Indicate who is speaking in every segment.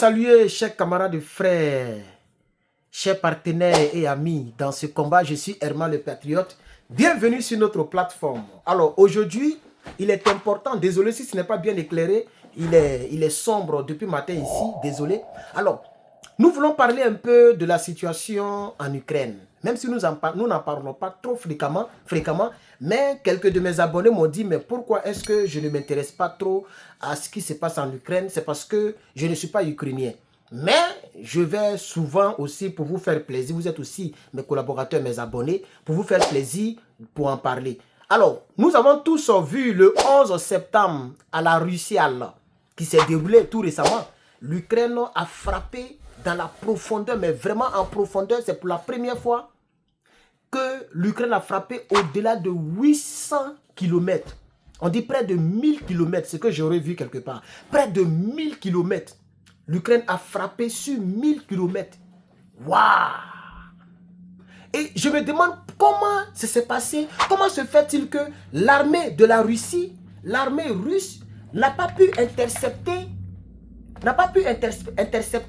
Speaker 1: saluer chers camarades, frères, chers partenaires et amis dans ce combat. Je suis Herman le Patriote. Bienvenue sur notre plateforme. Alors aujourd'hui, il est important, désolé si ce n'est pas bien éclairé, il est sombre depuis matin ici, désolé. Alors, nous voulons parler un peu de la situation en Ukraine. Même si nous n'en parlons pas trop fréquemment, mais quelques de mes abonnés m'ont dit, mais pourquoi est-ce que je ne m'intéresse pas trop à ce qui se passe en Ukraine? C'est parce que je ne suis pas ukrainien. Mais je vais souvent aussi, pour vous faire plaisir, vous êtes aussi mes collaborateurs, mes abonnés, pour vous faire plaisir, pour en parler. Alors, nous avons tous vu le 11 septembre à la Russie, qui s'est déroulé tout récemment. L'Ukraine a frappé dans la profondeur, mais vraiment en profondeur. C'est pour la première fois que l'Ukraine a frappé au-delà de 800 km. On dit près de 1000 km, c'est ce que j'aurais vu quelque part. Près de 1000 km. L'Ukraine a frappé sur 1000 km. Waouh! Et je me demande comment ça s'est passé. Comment se fait-il que l'armée de la Russie, l'armée russe, n'a pas pu intercepter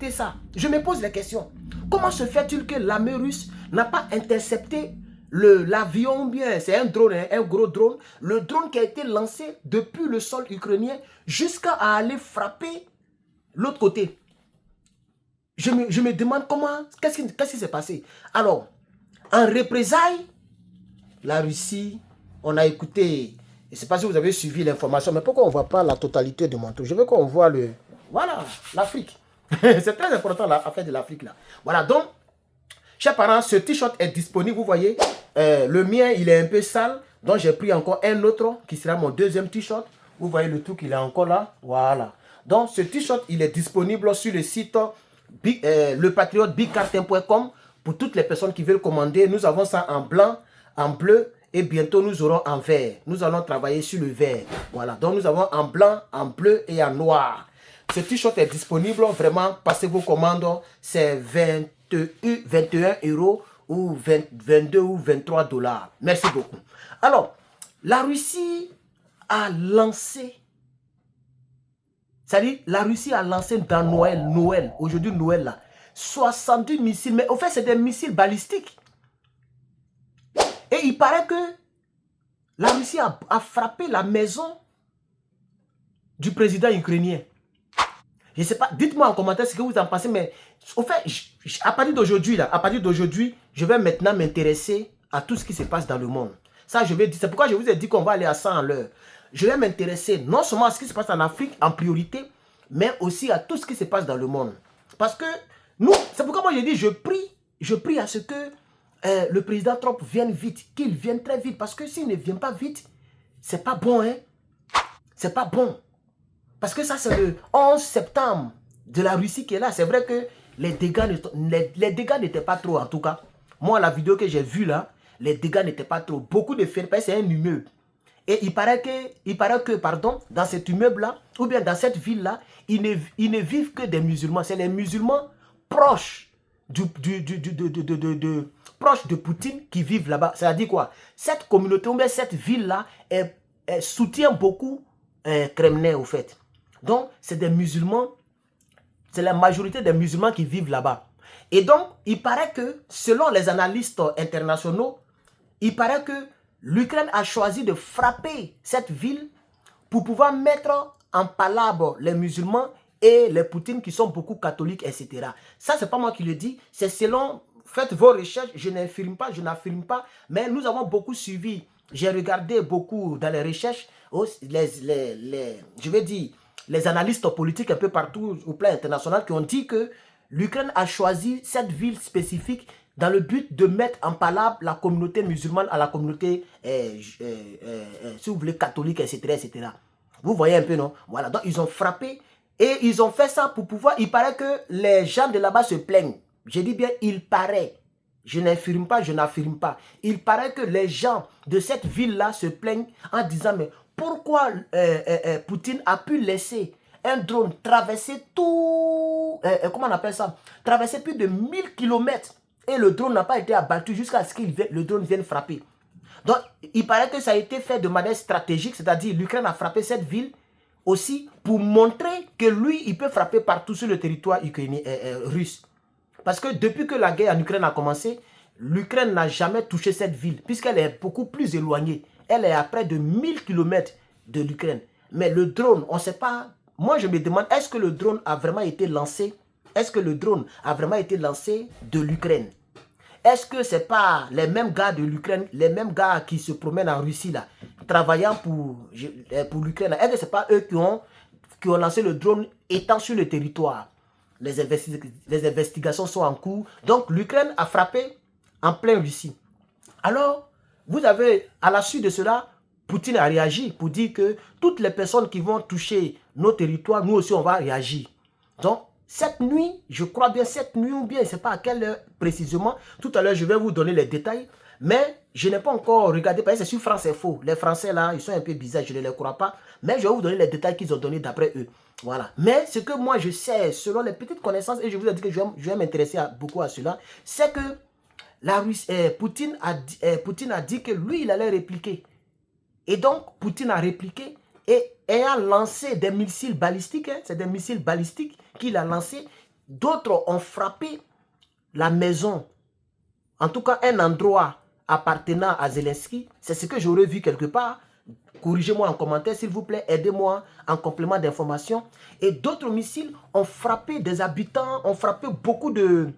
Speaker 1: ça. Je me pose la question. Comment se fait-il que l'armée russe n'a pas intercepté l'avion bien, c'est un drone, un gros drone, le drone qui a été lancé depuis le sol ukrainien jusqu'à aller frapper l'autre côté. Je me demande comment, qu'est-ce qui s'est passé. Alors, en représailles, la Russie, on a écouté, je ne sais pas si vous avez suivi l'information, mais pourquoi on ne voit pas la totalité de mon tour? Je veux qu'on voit voilà, l'Afrique. C'est très important l'affaire de l'Afrique là. Voilà, donc, chers parents, ce t-shirt est disponible, vous voyez. Le mien, il est un peu sale, donc j'ai pris encore un autre qui sera mon deuxième t-shirt. Vous voyez le truc, il est encore là. Voilà. Donc, ce t-shirt, il est disponible sur le site lepatriote-bigcarton.com pour toutes les personnes qui veulent commander. Nous avons ça en blanc, en bleu et bientôt nous aurons en vert. Nous allons travailler sur le vert. Voilà. Donc, nous avons en blanc, en bleu et en noir. Ce t-shirt est disponible. Vraiment, passez vos commandes. C'est 21 euros ou 22 ou 23 dollars. Merci beaucoup. Alors, la Russie a lancé, c'est-à-dire la Russie a lancé dans Noël, aujourd'hui Noël là, 70 missiles, mais au fait c'est des missiles balistiques. Et il paraît que la Russie a frappé la maison du président ukrainien. Je ne sais pas, dites-moi en commentaire ce que vous en pensez, mais au fait, à partir d'aujourd'hui, je vais maintenant m'intéresser à tout ce qui se passe dans le monde. Ça, je vais dire, c'est pourquoi je vous ai dit qu'on va aller à 100 à l'heure. Je vais m'intéresser non seulement à ce qui se passe en Afrique en priorité, mais aussi à tout ce qui se passe dans le monde. Parce que nous, c'est pourquoi moi je dis, je prie à ce que le président Trump vienne vite, qu'il vienne très vite. Parce que s'il ne vient pas vite, c'est pas bon, hein. C'est pas bon. Parce que ça, c'est le 11 septembre de la Russie qui est là. C'est vrai que les dégâts n'étaient pas trop, en tout cas. Moi, la vidéo que j'ai vue là, les dégâts n'étaient pas trop. Beaucoup de faits, c'est un immeuble. Et il paraît que, pardon, dans cet immeuble-là, ou bien dans cette ville-là, ils ne vivent que des musulmans. C'est les musulmans proches proches de Poutine qui vivent là-bas. C'est-à-dire quoi? Cette communauté, ou bien cette ville-là, elle soutient beaucoup Kremlin, au fait. Donc, c'est des musulmans, c'est la majorité des musulmans qui vivent là-bas. Et donc, il paraît que, selon les analystes internationaux, il paraît que l'Ukraine a choisi de frapper cette ville pour pouvoir mettre en palabre les musulmans et les Poutines qui sont beaucoup catholiques, etc. Ça, c'est pas moi qui le dis, c'est selon, faites vos recherches, je n'affirme pas, mais nous avons beaucoup suivi, j'ai regardé beaucoup dans les recherches, je vais dire, les analystes politiques un peu partout au plan international qui ont dit que l'Ukraine a choisi cette ville spécifique dans le but de mettre en palabre la communauté musulmane à la communauté, si vous voulez, catholique, etc., etc. Vous voyez un peu, non? Voilà, donc ils ont frappé et ils ont fait ça pour pouvoir... Il paraît que les gens de là-bas se plaignent. Je dis bien, il paraît. Je n'affirme pas, je n'affirme pas. Il paraît que les gens de cette ville-là se plaignent en disant, mais pourquoi Poutine a pu laisser un drone traverser tout... comment on appelle ça? Traverser plus de 1000 km et le drone n'a pas été abattu jusqu'à ce que le drone vienne frapper. Donc, il paraît que ça a été fait de manière stratégique, c'est-à-dire l'Ukraine a frappé cette ville aussi pour montrer que lui, il peut frapper partout sur le territoire ukrainien, russe. Parce que depuis que la guerre en Ukraine a commencé, l'Ukraine n'a jamais touché cette ville, puisqu'elle est beaucoup plus éloignée. Elle est à près de 1000 km de l'Ukraine. Mais le drone, on ne sait pas. Moi, je me demande, est-ce que le drone a vraiment été lancé? Est-ce que le drone a vraiment été lancé de l'Ukraine? Est-ce que ce n'est pas les mêmes gars de l'Ukraine, les mêmes gars qui se promènent en Russie, là, travaillant pour l'Ukraine? Est-ce que ce n'est pas eux qui ont lancé le drone étant sur le territoire? Les investigations sont en cours. Donc, l'Ukraine a frappé en plein Russie. Alors, vous avez, à la suite de cela, Poutine a réagi pour dire que toutes les personnes qui vont toucher nos territoires, nous aussi, on va réagir. Donc, cette nuit, je crois bien cette nuit ou bien, je ne sais pas à quelle heure précisément, tout à l'heure, je vais vous donner les détails, mais je n'ai pas encore regardé, parce que c'est sur France Info. Les Français, là, ils sont un peu bizarres, je ne les crois pas, mais je vais vous donner les détails qu'ils ont donnés d'après eux. Voilà. Mais ce que moi, je sais, selon les petites connaissances, et je vous ai dit que je vais m'intéresser beaucoup à cela, c'est que Poutine a dit que lui, il allait répliquer. Et donc, Poutine a répliqué et ayant lancé des missiles balistiques, hein, c'est des missiles balistiques qu'il a lancés, d'autres ont frappé la maison, en tout cas un endroit appartenant à Zelensky. C'est ce que j'aurais vu quelque part. Corrigez-moi en commentaire, s'il vous plaît, aidez-moi en complément d'information. Et d'autres missiles ont frappé des habitants, ont frappé beaucoup de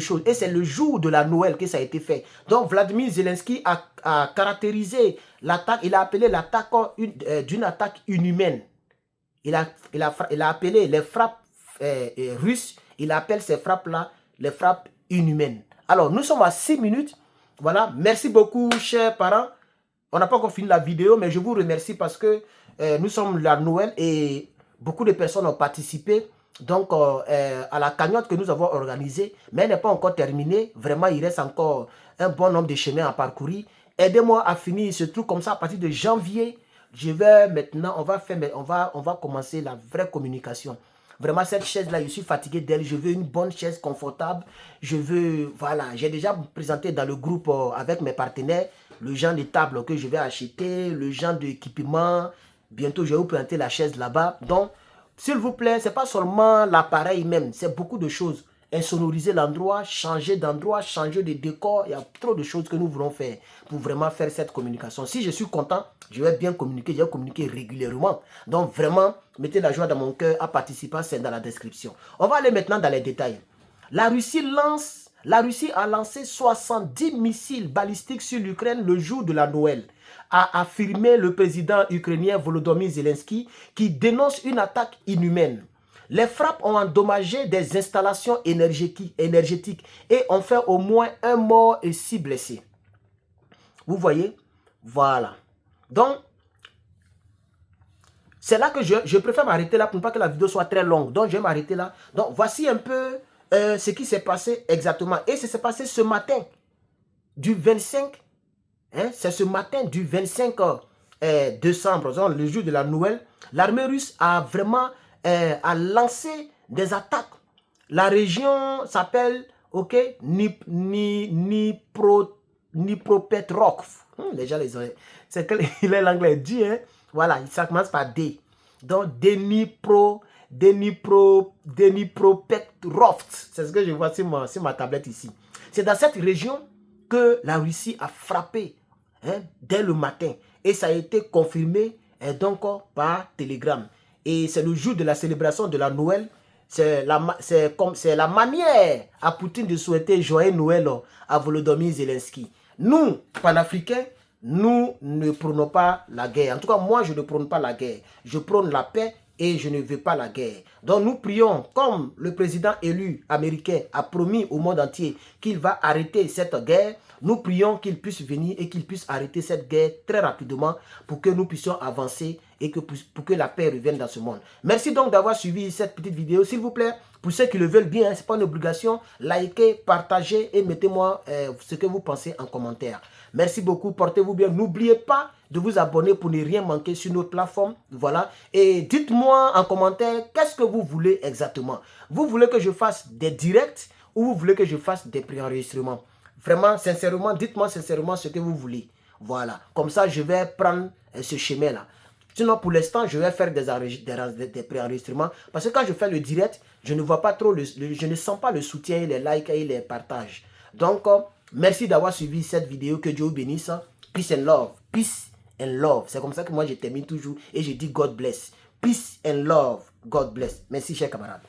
Speaker 1: choses. Et c'est le jour de la Noël que ça a été fait. Donc, Vladimir Zelensky a caractérisé l'attaque, il a appelé l'attaque d'une attaque inhumaine. Il a appelé les frappes russes, il appelle ces frappes-là les frappes inhumaines. Alors, nous sommes à 6 minutes. Voilà, merci beaucoup, chers parents. On n'a pas encore fini la vidéo, mais je vous remercie parce que nous sommes la Noël et beaucoup de personnes ont participé. Donc, à la cagnotte que nous avons organisée, mais elle n'est pas encore terminée. Vraiment, il reste encore un bon nombre de chemins à parcourir. Aidez-moi à finir ce truc comme ça à partir de janvier. Je vais maintenant, on va commencer la vraie communication. Vraiment, cette chaise-là, je suis fatigué d'elle. Je veux une bonne chaise confortable. Je veux, voilà, j'ai déjà présenté dans le groupe avec mes partenaires le genre de table que je vais acheter, le genre d'équipement. Bientôt, je vais vous présenter la chaise là-bas. Donc, s'il vous plaît, ce n'est pas seulement l'appareil même, c'est beaucoup de choses. Insonoriser l'endroit, changer d'endroit, changer de décor. Il y a trop de choses que nous voulons faire pour vraiment faire cette communication. Si je suis content, je vais bien communiquer, je vais communiquer régulièrement. Donc vraiment, mettez la joie dans mon cœur à participer, c'est dans la description. On va aller maintenant dans les détails. La Russie a lancé 70 missiles balistiques sur l'Ukraine le jour de la Noël, a affirmé le président ukrainien Volodymyr Zelensky, qui dénonce une attaque inhumaine. Les frappes ont endommagé des installations énergétiques et ont fait au moins un mort et 6 blessés. Vous voyez? Voilà. Donc, c'est là que je préfère m'arrêter là pour ne pas que la vidéo soit très longue. Donc, je vais m'arrêter là. Donc, voici un peu ce qui s'est passé exactement. Et ça s'est passé ce matin du 25. Hein, c'est ce matin du 25 décembre, donc le jour de la Noël. L'armée russe a vraiment a lancé des attaques. La région s'appelle Dnipropetrovsk. Les gens les ont. C'est que l'anglais dit, hein. Voilà, ça commence par D. Donc Dnipropetrovsk. C'est ce que je vois sur ma tablette ici. C'est dans cette région que la Russie a frappé, hein, dès le matin. Et ça a été confirmé donc par télégramme. Et c'est le jour de la célébration de la Noël. C'est la manière à Poutine de souhaiter joyeux Noël à Volodymyr Zelensky. Nous, panafricains, nous ne prônons pas la guerre. En tout cas, moi, je ne prône pas la guerre. Je prône la paix et je ne veux pas la guerre. Donc, nous prions, comme le président élu américain a promis au monde entier qu'il va arrêter cette guerre. Nous prions qu'il puisse venir et qu'il puisse arrêter cette guerre très rapidement pour que nous puissions avancer et pour que la paix revienne dans ce monde. Merci donc d'avoir suivi cette petite vidéo. S'il vous plaît, pour ceux qui le veulent bien, ce n'est pas une obligation, likez, partagez et mettez-moi ce que vous pensez en commentaire. Merci beaucoup, portez-vous bien. N'oubliez pas de vous abonner pour ne rien manquer sur notre plateforme. Voilà. Et dites-moi en commentaire qu'est-ce que vous voulez exactement. Vous voulez que je fasse des directs ou vous voulez que je fasse des préenregistrements? Vraiment, sincèrement, dites-moi sincèrement ce que vous voulez. Voilà. Comme ça, je vais prendre ce chemin-là. Sinon, pour l'instant, je vais faire des préenregistrements. Parce que quand je fais le direct, je ne vois pas trop, je ne sens pas le soutien, les likes et les partages. Donc, merci d'avoir suivi cette vidéo. Que Dieu vous bénisse. Peace and love. Peace and love. C'est comme ça que moi, je termine toujours et je dis God bless. Peace and love. God bless. Merci, chers camarades.